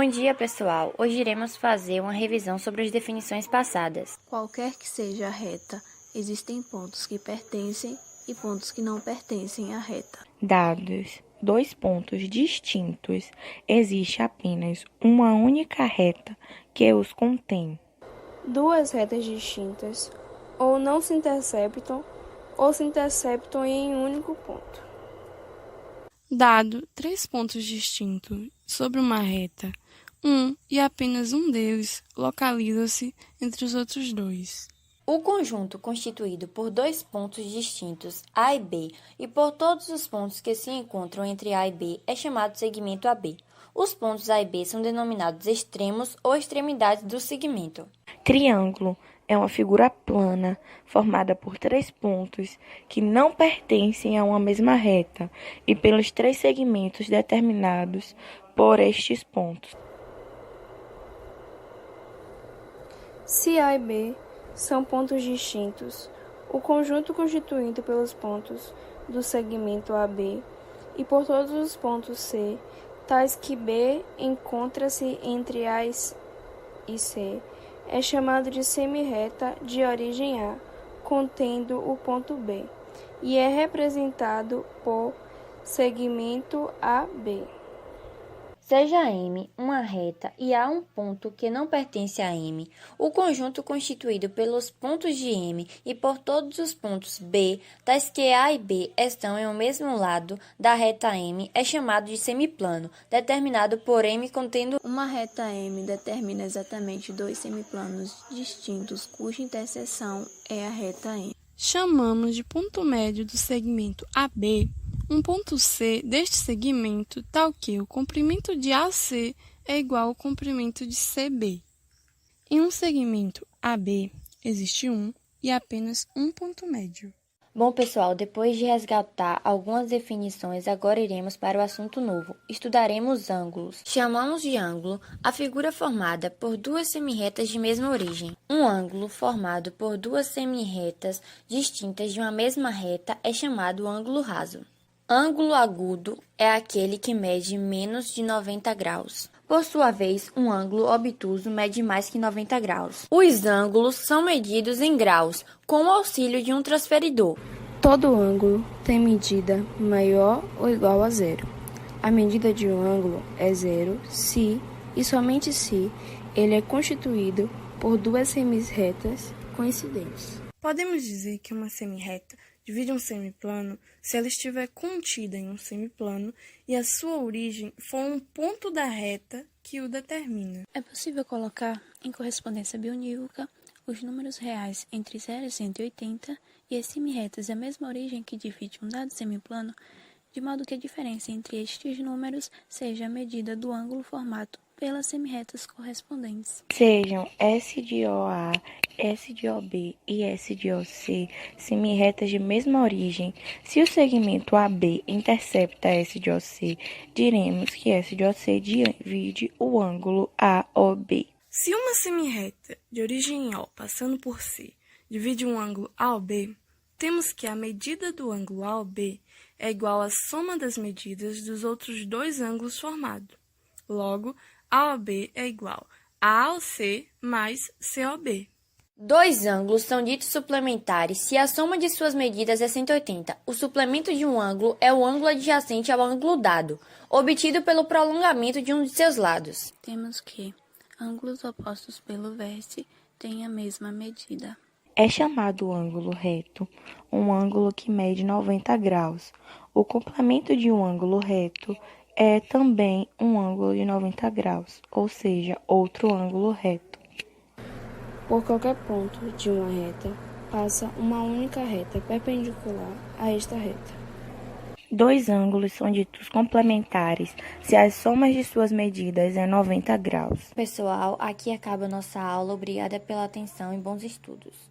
Bom dia, pessoal! Hoje iremos fazer uma revisão sobre as definições passadas. Qualquer que seja a reta, existem pontos que pertencem e pontos que não pertencem à reta. Dados dois pontos distintos, existe apenas uma única reta que os contém. Duas retas distintas ou não se interceptam ou se interceptam em um único ponto. Dado três pontos distintos sobre uma reta, um e apenas um deles localiza-se entre os outros dois. O conjunto constituído por dois pontos distintos, A e B, e por todos os pontos que se encontram entre A e B é chamado segmento AB. Os pontos A e B são denominados extremos ou extremidades do segmento. Triângulo é uma figura plana formada por três pontos que não pertencem a uma mesma reta e pelos três segmentos determinados por estes pontos. Se A e B são pontos distintos, o conjunto constituído pelos pontos do segmento AB e por todos os pontos C, tais que B encontra-se entre A e C, é chamado de semirreta de origem A, contendo o ponto B, e é representado por segmento AB. Seja M uma reta e há um ponto que não pertence a M, o conjunto constituído pelos pontos de M e por todos os pontos B, tais que A e B estão em um mesmo lado da reta M, é chamado de semiplano, determinado por M contendo Uma reta M determina exatamente dois semiplanos distintos cuja interseção é a reta M. Chamamos de ponto médio do segmento AB um ponto C deste segmento tal que o comprimento de AC é igual ao comprimento de CB. Em um segmento AB, existe um e apenas um ponto médio. Bom, pessoal, depois de resgatar algumas definições, agora iremos para o assunto novo. Estudaremos ângulos. Chamamos de ângulo a figura formada por duas semirretas de mesma origem. Um ângulo formado por duas semirretas distintas de uma mesma reta é chamado ângulo raso. Ângulo agudo é aquele que mede menos de 90 graus. Por sua vez, um ângulo obtuso mede mais que 90 graus. Os ângulos são medidos em graus, com o auxílio de um transferidor. Todo ângulo tem medida maior ou igual a zero. A medida de um ângulo é zero se, e somente se, ele é constituído por duas semirretas coincidentes. Podemos dizer que uma semirreta divide um semiplano se ela estiver contida em um semiplano e a sua origem for um ponto da reta que o determina. É possível colocar em correspondência biunívoca os números reais entre 0 e 180 e as semirretas da mesma origem que divide um dado semiplano, de modo que a diferença entre estes números seja a medida do ângulo formado pelas semirretas correspondentes. Sejam S de OA, S de OB e S de OC semirretas de mesma origem. Se o segmento AB intercepta S de OC, diremos que S de OC divide o ângulo AOB. Se uma semirreta de origem O passando por C divide um ângulo AOB, temos que a medida do ângulo AOB é igual à soma das medidas dos outros dois ângulos formados. Logo, AOB é igual a AOC mais COB. Dois ângulos são ditos suplementares se a soma de suas medidas é 180. O suplemento de um ângulo é o ângulo adjacente ao ângulo dado, obtido pelo prolongamento de um de seus lados. Temos que ângulos opostos pelo vértice têm a mesma medida. É chamado ângulo reto um ângulo que mede 90 graus. O complemento de um ângulo reto é também um ângulo de 90 graus, ou seja, outro ângulo reto. Por qualquer ponto de uma reta, passa uma única reta perpendicular a esta reta. Dois ângulos são ditos complementares se as somas de suas medidas é 90 graus. Pessoal, aqui acaba nossa aula. Obrigada pela atenção e bons estudos.